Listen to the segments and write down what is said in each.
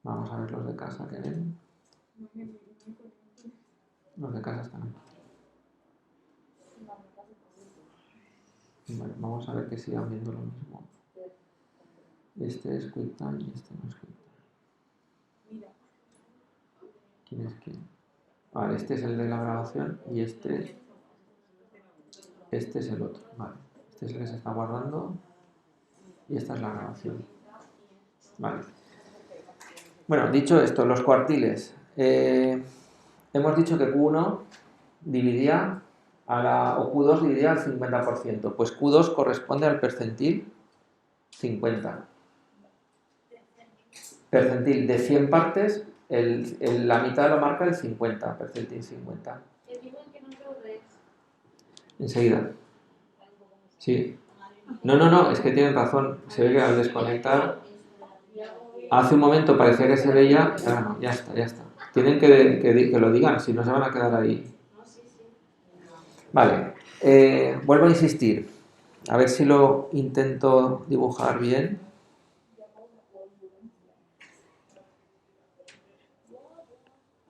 Vamos a ver los de casa que ven. Los de casa están aquí. Bueno, vamos a ver que sigan viendo lo mismo. Este es QuickTime y este no es QuickTime. ¿Quién es quién? Vale, este es el de la grabación y este es el otro. Vale, este es el que se está guardando y esta es la grabación. Vale. Bueno, dicho esto, los cuartiles. Hemos dicho que Q1 dividía o Q2 dividía al 50%. Pues Q2 corresponde al percentil 50. Percentil de 100 partes, la mitad lo marca el 50, percentil 50. Enseguida. Sí. No, es que tienen razón. Se ve que al desconectar, hace un momento parecía que se veía, no, ya está. Tienen que lo digan, si no se van a quedar ahí. Vale, vuelvo a insistir. A ver si lo intento dibujar bien.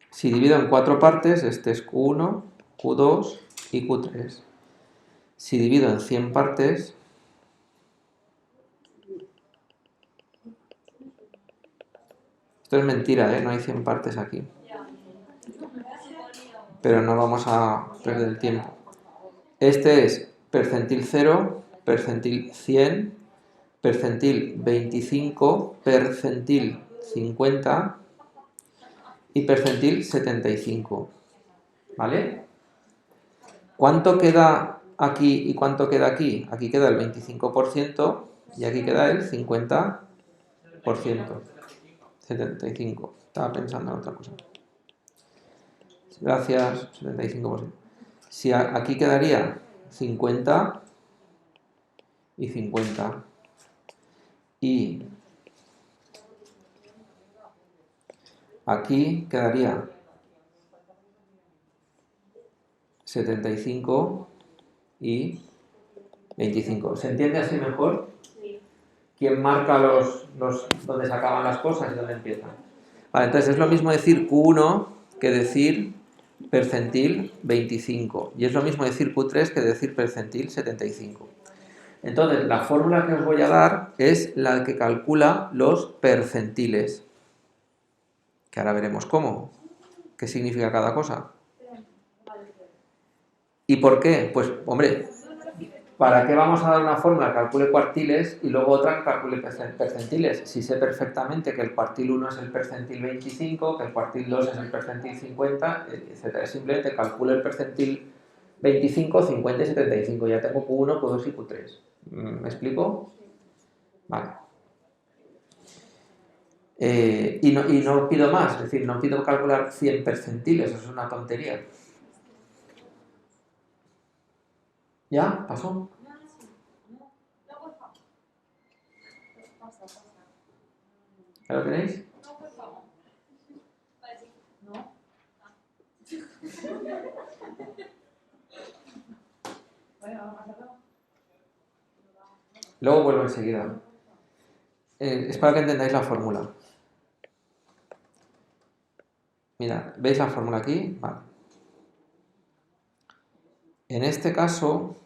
Si divido en 4 partes, este es Q1, Q2 y Q3. Si divido en 100 partes, esto es mentira, no hay 100 partes aquí. Pero no vamos a perder el tiempo. Este es percentil 0, percentil 100, percentil 25, percentil 50 y percentil 75. ¿Vale? ¿Cuánto queda aquí y cuánto queda aquí? Aquí queda el 25% y aquí queda el 50%. 75. Estaba pensando en otra cosa. Gracias, 75%. Si aquí quedaría 50 y 50. Y aquí quedaría 75 y 25. ¿Se entiende así mejor? Sí. ¿Quién marca donde se acaban las cosas y dónde empiezan? Vale, entonces es lo mismo decir Q1 que decir percentil 25. Y es lo mismo decir Q3 que decir percentil 75. Entonces, la fórmula que os voy a dar es la que calcula los percentiles. Que ahora veremos cómo. ¿Qué significa cada cosa? ¿Y por qué? Pues, hombre, ¿para qué vamos a dar una fórmula que calcule cuartiles y luego otra que calcule percentiles? Si sé perfectamente que el cuartil 1 es el percentil 25, que el cuartil 2 es el percentil 50, etc. Simplemente calculo el percentil 25, 50 y 75. Ya tengo Q1, Q2 y Q3. ¿Me explico? Vale. Y no pido más, es decir, no pido calcular 100 percentiles, eso es una tontería. ¿Ya? ¿Pasó? ¿Ya lo tenéis? Luego vuelvo enseguida. Es para que entendáis la fórmula. Mira, ¿veis la fórmula aquí? Vale. En este caso,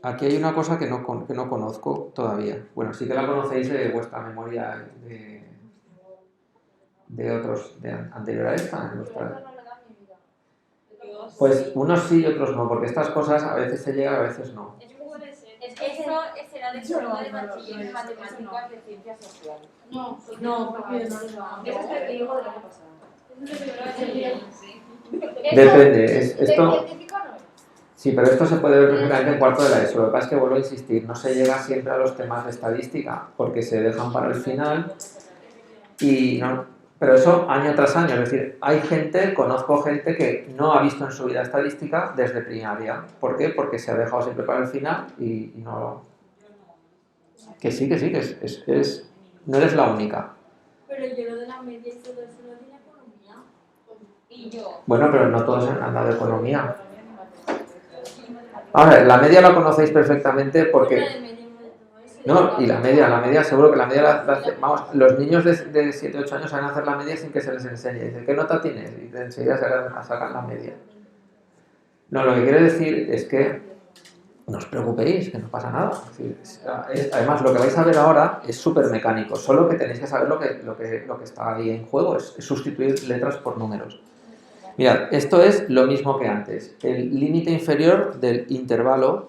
aquí hay una cosa que no conozco todavía. Bueno, sí que la conocéis de vuestra memoria de otros, de anterior a esta. Pues unos sí y otros no, porque estas cosas a veces se llegan, a veces no. Es que eso será de segundo de bachiller de matemáticas de ciencias sociales. No, porque no. Eso es el que digo del año pasado. Depende, esto... Sí, pero esto se puede ver perfectamente en cuarto de la ESO. Lo que pasa es que vuelvo a insistir, no se llega siempre a los temas de estadística, porque se dejan para el final y no... Pero eso año tras año, es decir, conozco gente que no ha visto en su vida estadística desde primaria. ¿Por qué? Porque se ha dejado siempre para el final y no... Que sí, no eres la única. Pero yo lo de la media y todo eso lo de la economía. Y yo... Bueno, pero no todos han dado economía. Ahora, la media la conocéis perfectamente porque... No, y la media, seguro que la media vamos, los niños de 7, 8 años saben hacer la media sin que se les enseñe. Dicen, ¿qué nota tienes? Y enseguida sacan la media. No, lo que quiero decir es que no os preocupéis, que no pasa nada. Además, lo que vais a ver ahora es súper mecánico, solo que tenéis que saber lo que está ahí en juego, es sustituir letras por números. Mirad, esto es lo mismo que antes. El límite inferior del intervalo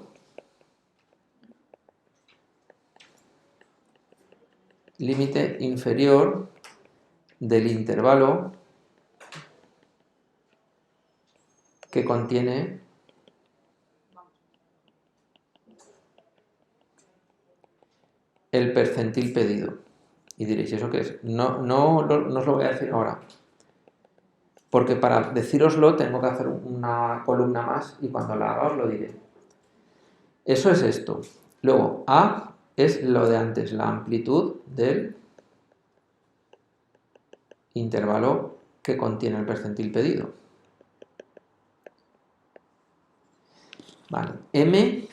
que contiene el percentil pedido. Y diréis, ¿eso qué es? No os lo voy a decir ahora. Porque para decíroslo tengo que hacer una columna más y cuando la haga os lo diré. Eso es esto. Luego, A es lo de antes, la amplitud del intervalo que contiene el percentil pedido. Vale. M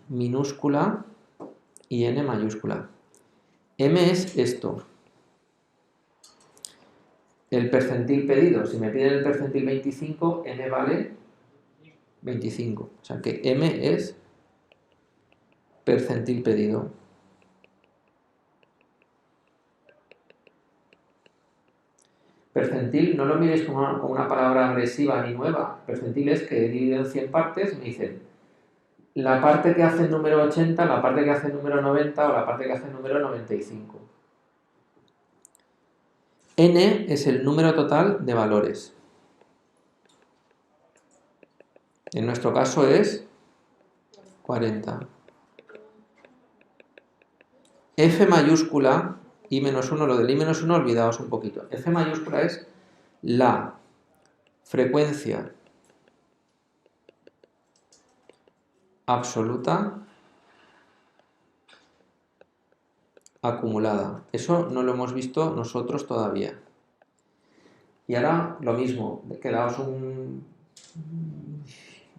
minúscula y N mayúscula. M es esto. El percentil pedido, si me piden el percentil 25, M vale 25. O sea que M es percentil pedido. Percentil no lo miréis como una palabra agresiva ni nueva. Percentil es que he dividido en 100 partes, me dicen la parte que hace el número 80, la parte que hace el número 90 o la parte que hace el número 95. N es el número total de valores. En nuestro caso es 40. F mayúscula, I-1, lo del I-1 olvidaos un poquito. F mayúscula es la frecuencia absoluta acumulada. Eso no lo hemos visto nosotros todavía. Y ahora lo mismo, quedaos un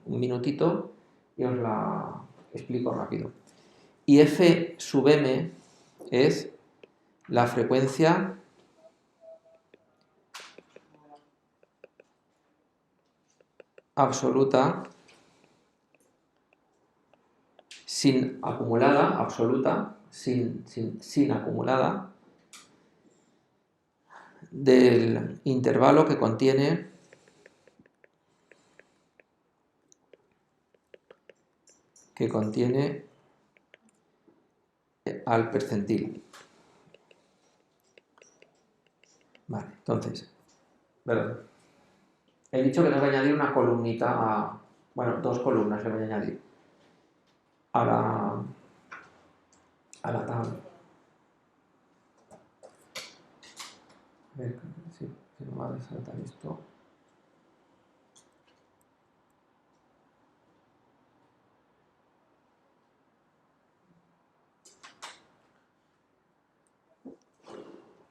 minutito y os la explico rápido. Y F sub M es la frecuencia absoluta sin acumulada, absoluta, sin acumulada, del intervalo que contiene al percentil. Vale, entonces, perdón. He dicho que tengo que añadir una columnita, bueno, 2 columnas le voy a añadir a la tabla. A ver si no va a saltar esto.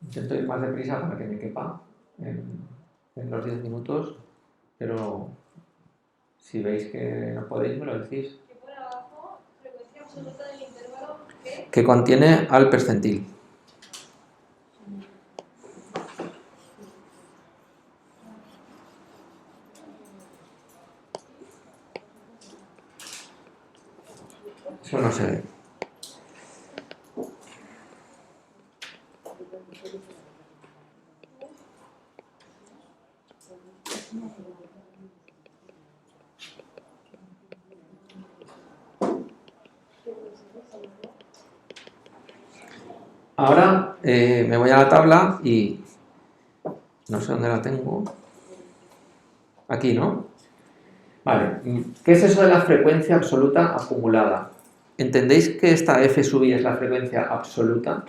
Intento ir más deprisa para que me quepa en los 10 minutos, pero si veis que no podéis, me lo decís. Que pone abajo, frecuencia absoluta del intervalo que contiene al percentil. Eso no se ve. Ahora me voy a la tabla y no sé dónde la tengo. Aquí, ¿no? Vale, ¿qué es eso de la frecuencia absoluta acumulada? ¿Entendéis que esta F sub I es la frecuencia absoluta?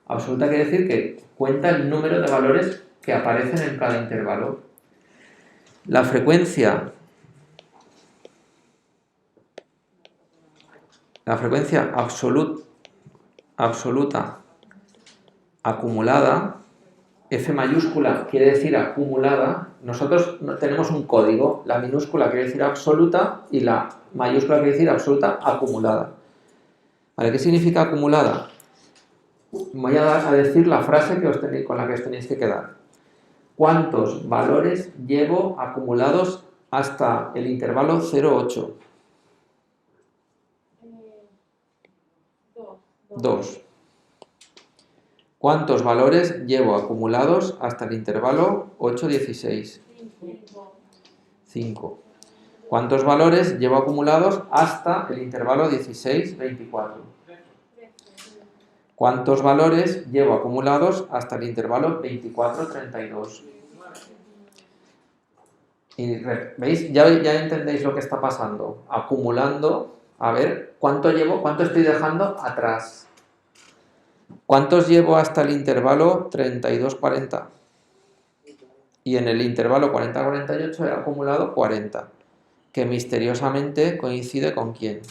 Absoluta quiere decir que cuenta el número de valores que aparecen en cada intervalo. La frecuencia absoluta acumulada, F mayúscula quiere decir acumulada. Nosotros tenemos un código, la minúscula quiere decir absoluta y la mayúscula quiere decir absoluta acumulada. ¿Vale? ¿Qué significa acumulada? Voy a decir la frase con la que os tenéis que quedar. ¿Cuántos valores llevo acumulados hasta el intervalo 0,8? 2. ¿Cuántos valores llevo acumulados hasta el intervalo 8,16? 5. ¿Cuántos valores llevo acumulados hasta el intervalo 16,24? ¿Cuántos valores llevo acumulados hasta el intervalo 24,32? Y ¿veis? Ya entendéis lo que está pasando. Acumulando, a ver, ¿cuánto estoy dejando atrás? ¿Cuántos llevo hasta el intervalo 32,40? Y en el intervalo 40,48 he acumulado 40, que misteriosamente coincide ¿con quién?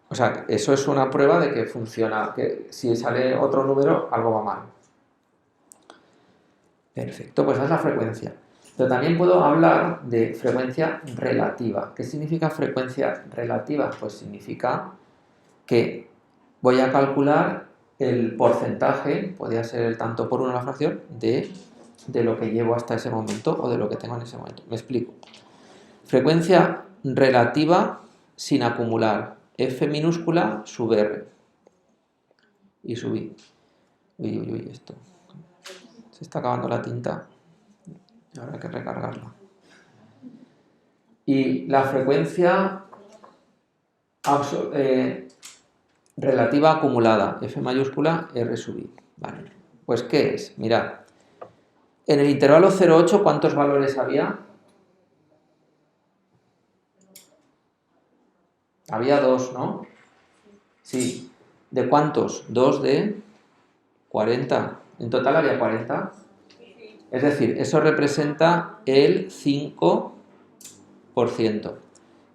O sea, eso es una prueba de que funciona, que si sale otro número, algo va mal. Perfecto, pues esa es la frecuencia. Pero también puedo hablar de frecuencia relativa. ¿Qué significa frecuencia relativa? Pues significa que voy a calcular el porcentaje, podría ser el tanto por 1 la fracción, de lo que llevo hasta ese momento o de lo que tengo en ese momento. Me explico. Frecuencia relativa sin acumular. F minúscula sub R. Y sub I. Uy, esto. Se está acabando la tinta. Ahora hay que recargarla. Y la frecuencia relativa acumulada. F mayúscula R sub I. Vale. Pues ¿qué es? Mirad. En el intervalo 0,8, ¿cuántos valores había? Había 2, ¿no? Sí. ¿De cuántos? 2 de 40. En total había 40. Es decir, eso representa el 5%.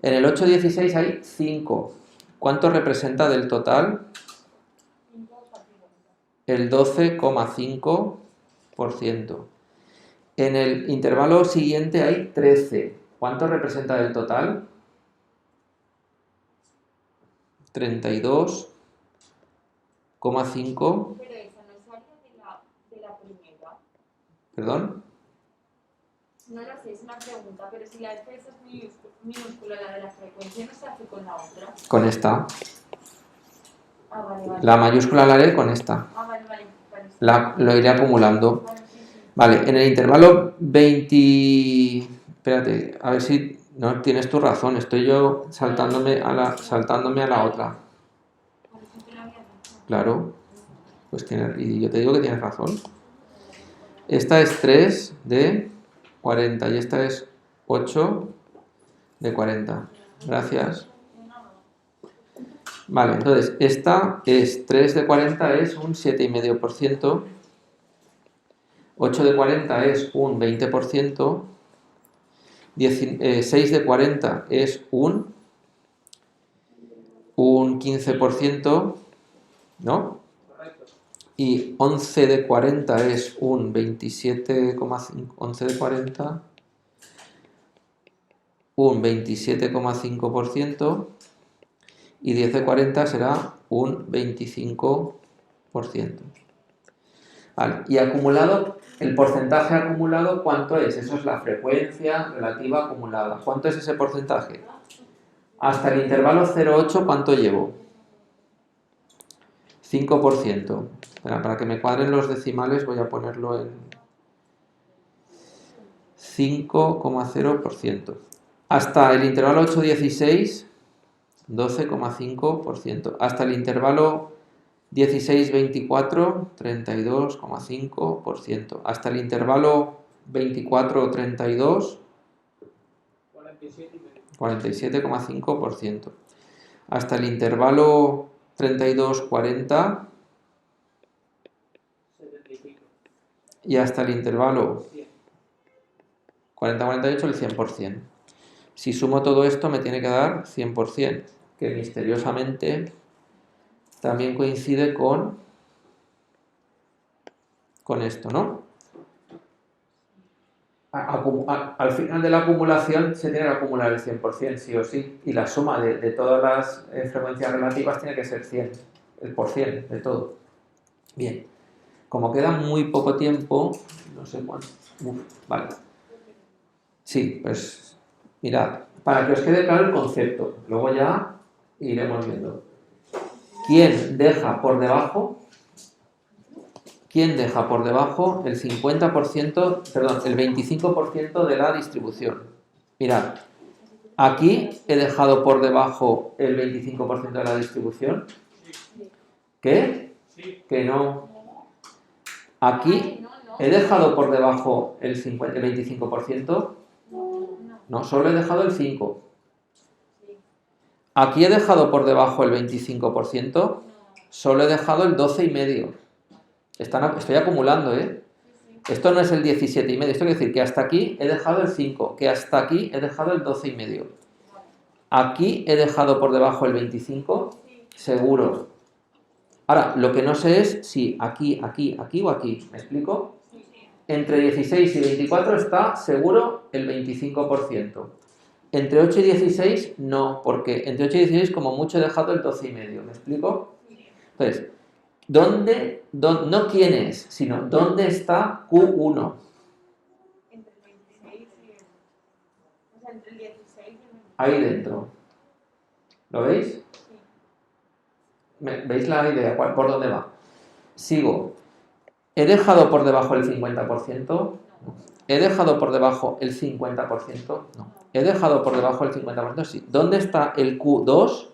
En el 8,16 hay 5. ¿Cuánto representa del total? El 12,5%. En el intervalo siguiente hay 13. ¿Cuánto representa del total? 32,5. Pero esa no salía de la primera. ¿Perdón? No lo sé, es una pregunta, pero si la F es minúscula, la de la frecuencia, ¿no se hace con la otra? Con esta. Vale. La mayúscula la haré con esta. Vale. Lo iré acumulando. Vale, sí. Vale, en el intervalo 20... Espérate, a ver si... No, tienes tu razón, estoy yo saltándome a la otra. Claro, pues y yo te digo que tienes razón. Esta es 3 de 40 y esta es 8 de 40. Gracias. Vale, entonces esta es 3 de 40 es un 7,5%. 8 de 40 es un 20%. 6 de 40 es un 15%, ¿no? Y 11 de 40 es un 27,5%. 11 de 40, un 27,5%. Y 10 de 40 será un 25%. Vale, y acumulado, el porcentaje acumulado, ¿cuánto es? Eso es la frecuencia relativa acumulada. ¿Cuánto es ese porcentaje? Hasta el intervalo 0,8, ¿cuánto llevo? 5%. Espera, para que me cuadren los decimales voy a ponerlo en 5,0%. Hasta el intervalo 8,16, 12,5%. Hasta el intervalo 16,24, 32,5%. Hasta el intervalo 24,32, 47,5%. Hasta el intervalo 32,40 y hasta el intervalo 40,48 el 100%. Si sumo todo esto me tiene que dar 100%, que misteriosamente también coincide con esto, ¿no? al final de la acumulación se tiene que acumular el 100%, sí o sí, y la suma de todas las frecuencias relativas tiene que ser 100, el por cien de todo. Bien, como queda muy poco tiempo, no sé cuánto, vale. Sí, pues mirad, para que os quede claro el concepto, luego ya iremos viendo. ¿Quién deja por debajo el 50%, perdón, el 25% de la distribución? Mirad, aquí he dejado por debajo el 25% de la distribución. ¿Qué? Que no. Aquí he dejado por debajo el 25%. No, solo he dejado el 5%. Aquí he dejado por debajo el 25%. Solo he dejado el 12,5%. Estoy acumulando, ¿eh? Esto no es el 17,5%. Esto quiere decir que hasta aquí he dejado el 5%, que hasta aquí he dejado el 12,5%. Aquí he dejado por debajo el 25%, seguro. Ahora, lo que no sé es si aquí o aquí. ¿Me explico? Entre 16 y 24 está seguro el 25%. Entre 8 y 16 no, porque entre 8 y 16 como mucho he dejado el 12,5%. ¿Me explico? Entonces, no quién es, sino dónde está Q1. Entre el 26 y el... O sea, entre el 16 y el 26. Ahí dentro. ¿Lo veis? Sí. ¿Veis la idea? ¿Por dónde va? Sigo. ¿He dejado por debajo el 50%? No. ¿He dejado por debajo el 50%? No. ¿He dejado por debajo el 50%? Sí. ¿Dónde está el Q2?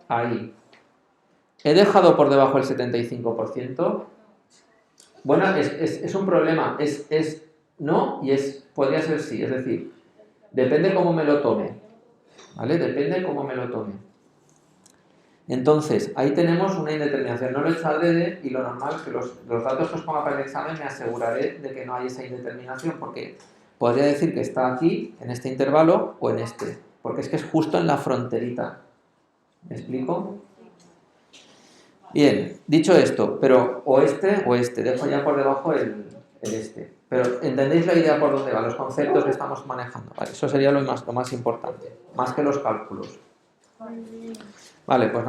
Ahí. ¿He dejado por debajo el 75%? Bueno, es un problema. Es no y podría ser sí. Es decir, depende cómo me lo tome. ¿Vale? Depende cómo me lo tome. Entonces, ahí tenemos una indeterminación. No lo he hecho adrede y lo normal es que los datos que os ponga para el examen me aseguraré de que no hay esa indeterminación, porque podría decir que está aquí, en este intervalo, o en este. Porque es que es justo en la fronterita. ¿Me explico? Bien, dicho esto, pero o este o este. Dejo ya por debajo el este. Pero ¿entendéis la idea por dónde va? Los conceptos que estamos manejando. Vale, eso sería lo más importante. Más que los cálculos. Vale, pues